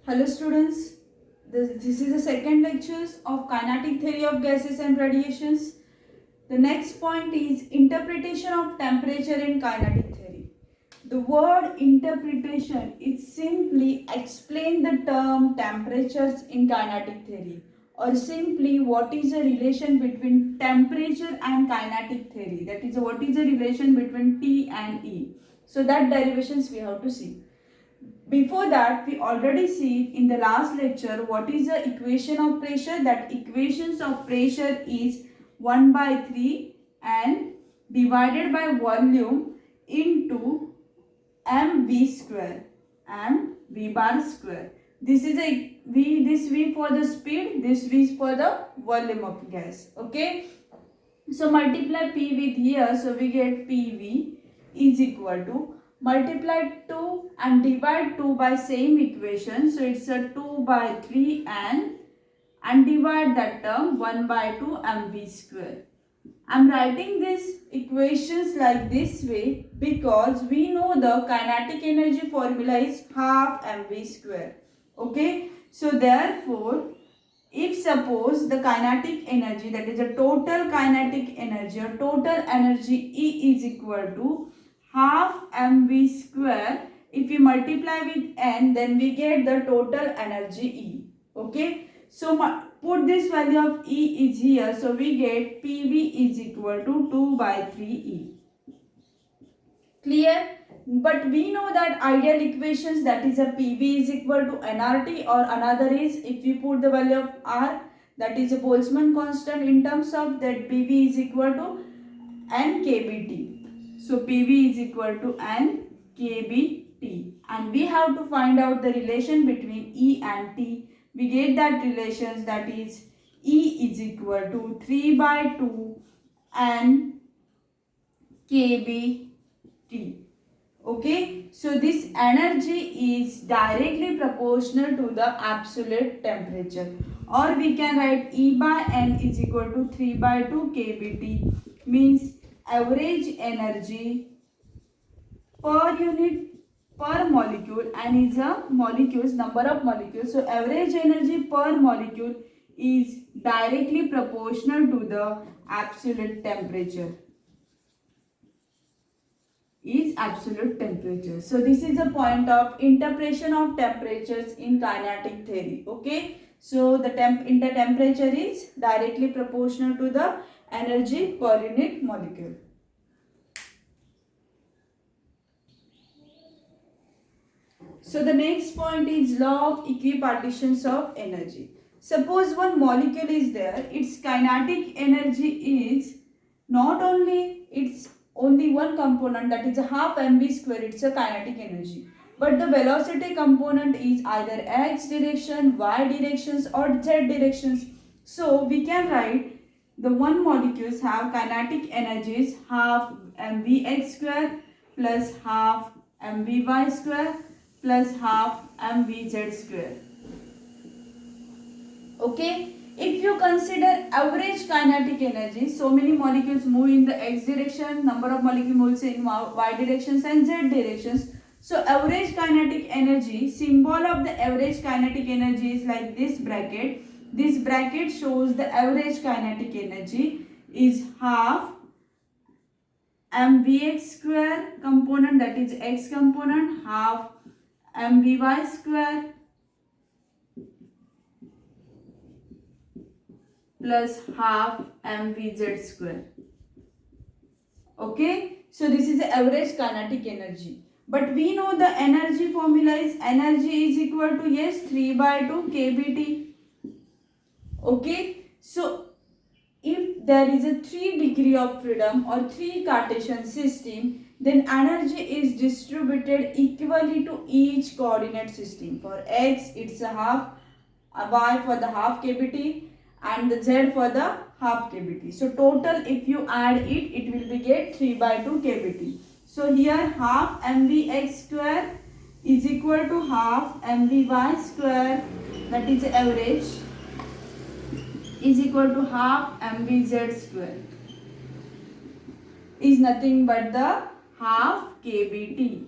Hello students, this is the second lectures of kinetic theory of gases and radiations. The next point is interpretation of temperature in kinetic theory. The word interpretation is simply explain the term temperatures in kinetic theory, or simply what is the relation between temperature and kinetic theory, that is what is the relation between T and E. So that derivations we have to see. Before that, we already see in the last lecture what is the equation of pressure. That equations of pressure is 1 by 3 and divided by volume into mv square, mv bar square. This is a v, this v for the speed, this v is for the volume of gas. Okay, so multiply p with here, so we get pv is equal to, multiply 2 and divide 2 by same equation, so it's a 2 by 3 and divide that term 1 by 2 mv square. I'm writing these equations like this way because we know the kinetic energy formula is half mv square. Okay, so therefore if suppose the kinetic energy, that is a total kinetic energy or total energy E is equal to half mv square, if we multiply with n, then we get the total energy E. Okay, so put this value of E is here, so we get PV is equal to 2 by 3E. Clear? But we know that ideal equations, that is a PV is equal to nRT, or another is if we put the value of R, that is a Boltzmann constant, in terms of that PV is equal to NKBT. So PV is equal to NKBT, and we have to find out the relation between E and T. We get that relations, that is E is equal to 3 by 2 and kBT. Okay, so this energy is directly proportional to the absolute temperature, or we can write E by N is equal to 3 by 2 kBT, means average energy per unit per molecule, and is a molecules, number of molecules. So average energy per molecule is directly proportional to the absolute temperature. Is absolute temperature. So this is a point of interpretation of temperatures in kinetic theory. Okay, so the temperature is directly proportional to the energy per unit molecule. So the next point is law of equipartitions of energy. Suppose one molecule is there, its kinetic energy is not only, it's only one component, that is a half mv square, it's a kinetic energy, but the velocity component is either x direction, y directions or z directions. So we can write the one molecules have kinetic energies half mvx square plus half mvy square plus half mvz square. Okay, if you consider average kinetic energy, so many molecules move in the x direction, number of molecules moves in y directions and z directions. So average kinetic energy, symbol of the average kinetic energy is like this bracket. This bracket shows the average kinetic energy is half mvx square component, that is x component, half mvy square plus half mvz square. Okay, so this is the average kinetic energy, but we know the energy formula is energy is equal to, yes, 3 by 2 kBT. Okay, so if there is a 3 degree of freedom or 3 Cartesian system, then energy is distributed equally to each coordinate system. For x it's a half, y for the half kBT, and the z for the half kBT. So total if you add it, it will be get 3 by 2 kBT. So here half mvx square is equal to half mvy square, that is average, is equal to half mvz square, is nothing but the half kBT.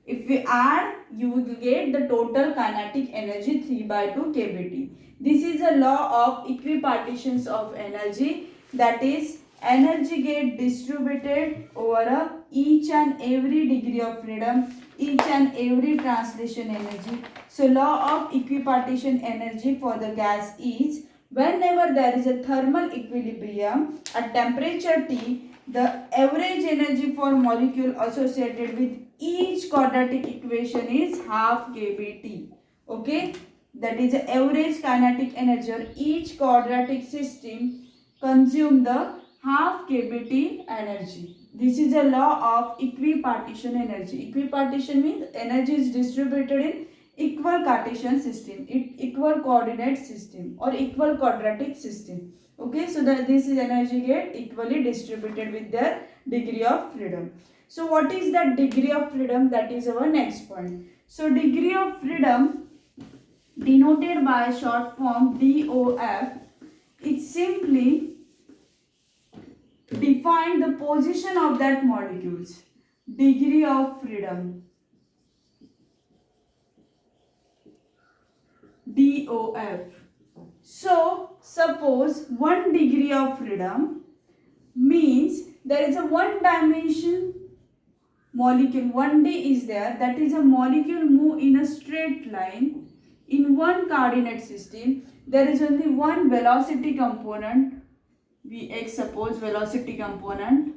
If If we add, you will get the total kinetic energy 3/2 kBT. This is a law of equipartitions of energy, that is energy get distributed over each and every degree of freedom, each and every translation energy. So law of equipartition energy for the gas is, whenever there is a thermal equilibrium at temperature T, the average energy for molecule associated with each quadratic equation is half kBT. Okay, that is the average kinetic energy, or each quadratic system consume the half kBT energy. This is a law of equipartition energy. Equipartition means energy is distributed in equal Cartesian system, equal coordinate system or equal quadratic system. Okay, so that this is energy get equally distributed with their degree of freedom. So what is that degree of freedom? That is our next point. So degree of freedom denoted by short form DOF, it simply define the position of that molecules. Degree of freedom, DOF. So suppose 1 degree of freedom means there is a one dimension molecule, 1D is there, that is a molecule move in a straight line in one coordinate system. There is only one velocity component, Vx, suppose velocity component.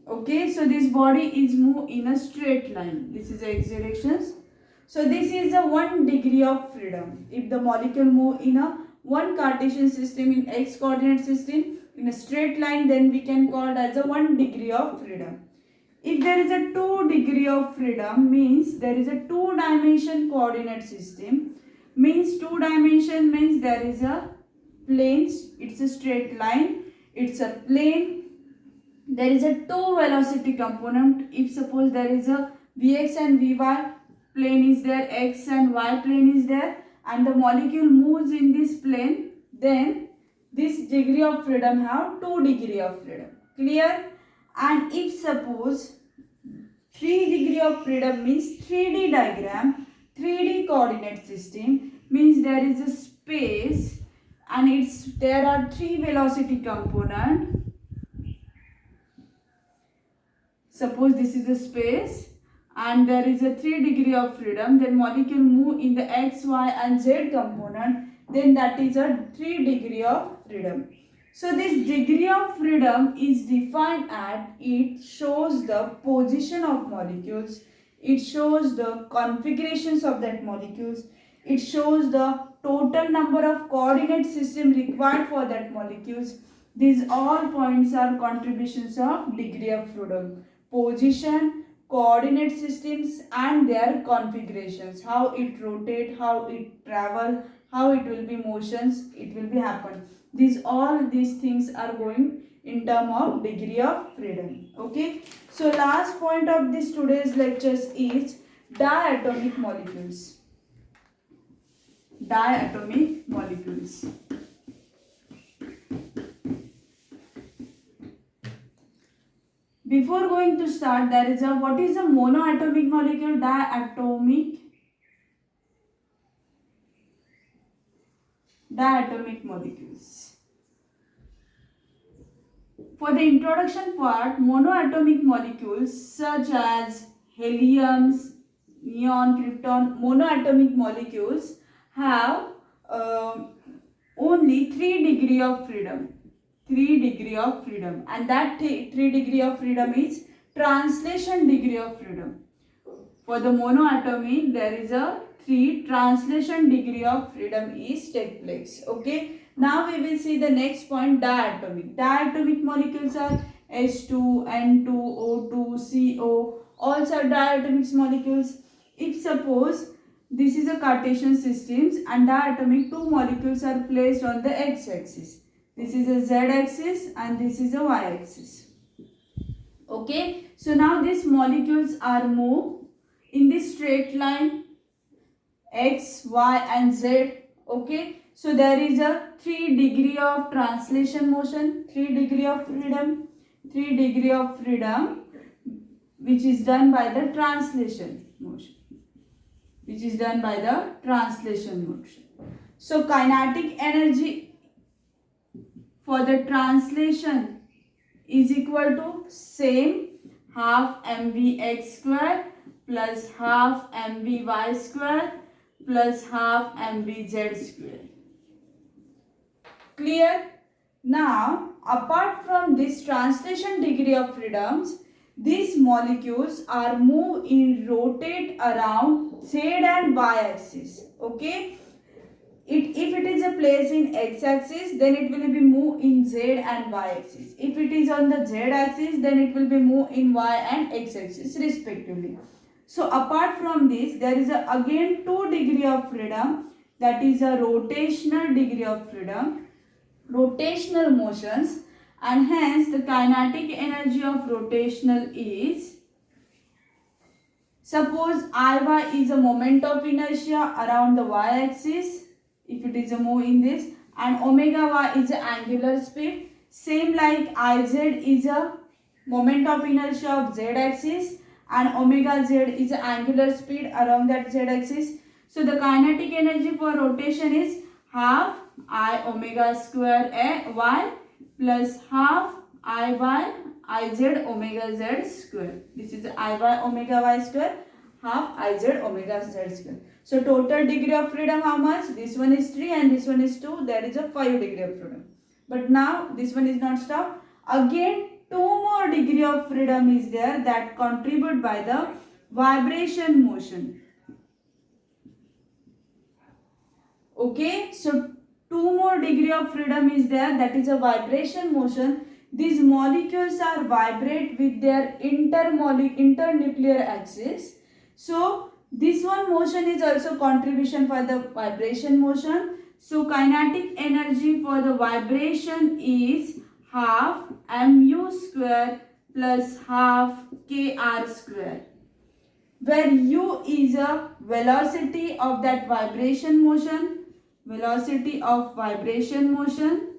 Okay, so this body is move in a straight line. This is the x directions. So this is a 1 degree of freedom. If the molecule move in a one Cartesian system in x coordinate system in a straight line, then we can call it as a 1 degree of freedom. If there is a 2 degree of freedom, means there is a 2 dimension coordinate system. Means 2 dimension means there is a plane, it's a straight line, it's a plane. There is a 2 velocity component. If suppose there is a Vx and Vy plane is there, x and y plane is there, and the molecule moves in this plane, then this degree of freedom have 2 degree of freedom. Clear? And if suppose 3 degree of freedom means 3D diagram, 3D coordinate system, means there is a space and there are 3 velocity component. Suppose this is a space and there is a 3 degree of freedom, then molecule move in the x, y and z component, then that is a 3 degree of freedom. So this degree of freedom is defined at, it shows the position of molecules, it shows the configurations of that molecules, it shows the total number of coordinate system required for that molecules. These all points are contributions of degree of freedom. Position, coordinate systems and their configurations, how it rotate, how it travel, how it will be motions, it will be happen. All these things are going in term of degree of freedom. Okay, so last point of this today's lectures is diatomic molecules. Diatomic molecules. Before going to start, there is a, what is a monoatomic molecule? Diatomic molecules. For the introduction part, monoatomic molecules such as helium, neon, krypton, monoatomic molecules have only 3 degree of freedom. 3 degree of freedom, and that 3 degree of freedom is translation degree of freedom. For the monoatomic, there is a 3 translation degree of freedom is take place. Okay, now we will see the next point, diatomic. Diatomic molecules are H2, N2, O2, CO, all are diatomic molecules. If suppose this is a Cartesian systems and diatomic, 2 molecules are placed on the x-axis. This is a z-axis and this is a y-axis. Okay, so now these molecules are moved in this straight line x, y and z. Okay, so there is a 3 degree of translation motion, 3 degree of freedom, 3 degree of freedom. which is done by the translation motion. Which is done by the translation motion. So kinetic energy for the translation is equal to same half mvx square plus half mvy square plus half mvz square. Clear? Now, apart from this translation degree of freedoms, these molecules are move in rotate around z and y axis. Okay? If it is a place in x axis, then it will be move in z and y axis. If it is on the z axis, then it will be move in y and x axis respectively. So apart from this, there is again 2 degree of freedom, that is a rotational degree of freedom, rotational motions, and hence the kinetic energy of rotational is, suppose Iy is a moment of inertia around the y axis, if it is a move in this, and omega y is a angular speed, same like Iz is a moment of inertia of z axis and omega z is a angular speed around that z axis. So the kinetic energy for rotation is half I omega square y plus half Iy Iz omega z square. This is Iy omega y square, half Iz omega z square. So total degree of freedom how much? This one is 3 and this one is 2. There is a 5 degree of freedom. But now this one is not stopped. Again 2 more degree of freedom is there, that contribute by the vibration motion. Okay, so 2 more degree of freedom is there, that is a vibration motion. These molecules are vibrate with their internuclear axis. So this one motion is also contribution for the vibration motion. So kinetic energy for the vibration is half mu square plus half kr square, where u is a velocity of that vibration motion, velocity of vibration motion,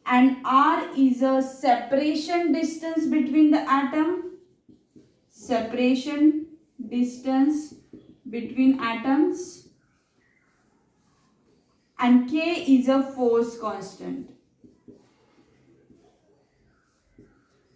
and r is a separation distance between the atom, separation distance between atoms, and k is a force constant.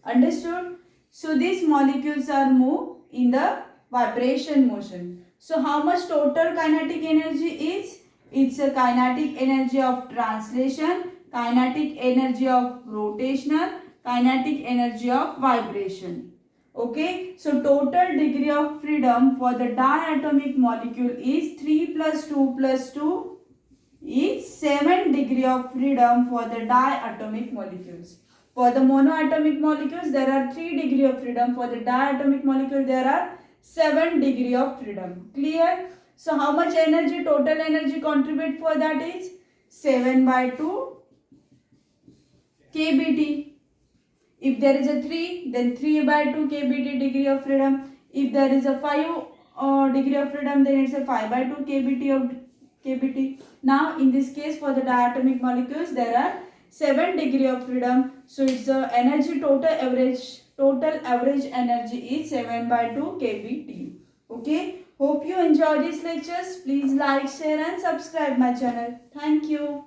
Understood? So these molecules are move in the vibration motion. So how much total kinetic energy is? It's a kinetic energy of translation, kinetic energy of rotational, kinetic energy of vibration. Okay, so total degree of freedom for the diatomic molecule is 3 plus 2 plus 2 is 7 degree of freedom for the diatomic molecules. For the monoatomic molecules, there are 3 degree of freedom. For the diatomic molecule, there are 7 degree of freedom. Clear? So how much energy, total energy contribute for that is 7 by 2 kBT. If there is a 3, then 3 by 2 kBT degree of freedom. If there is a 5 degree of freedom, then it's a 5 by 2 kBT of kBT. Now in this case, for the diatomic molecules, there are 7 degree of freedom. So it's the energy total average energy is 7 by 2 kBT. Okay. Hope you enjoy these lectures. Please like, share and subscribe my channel. Thank you.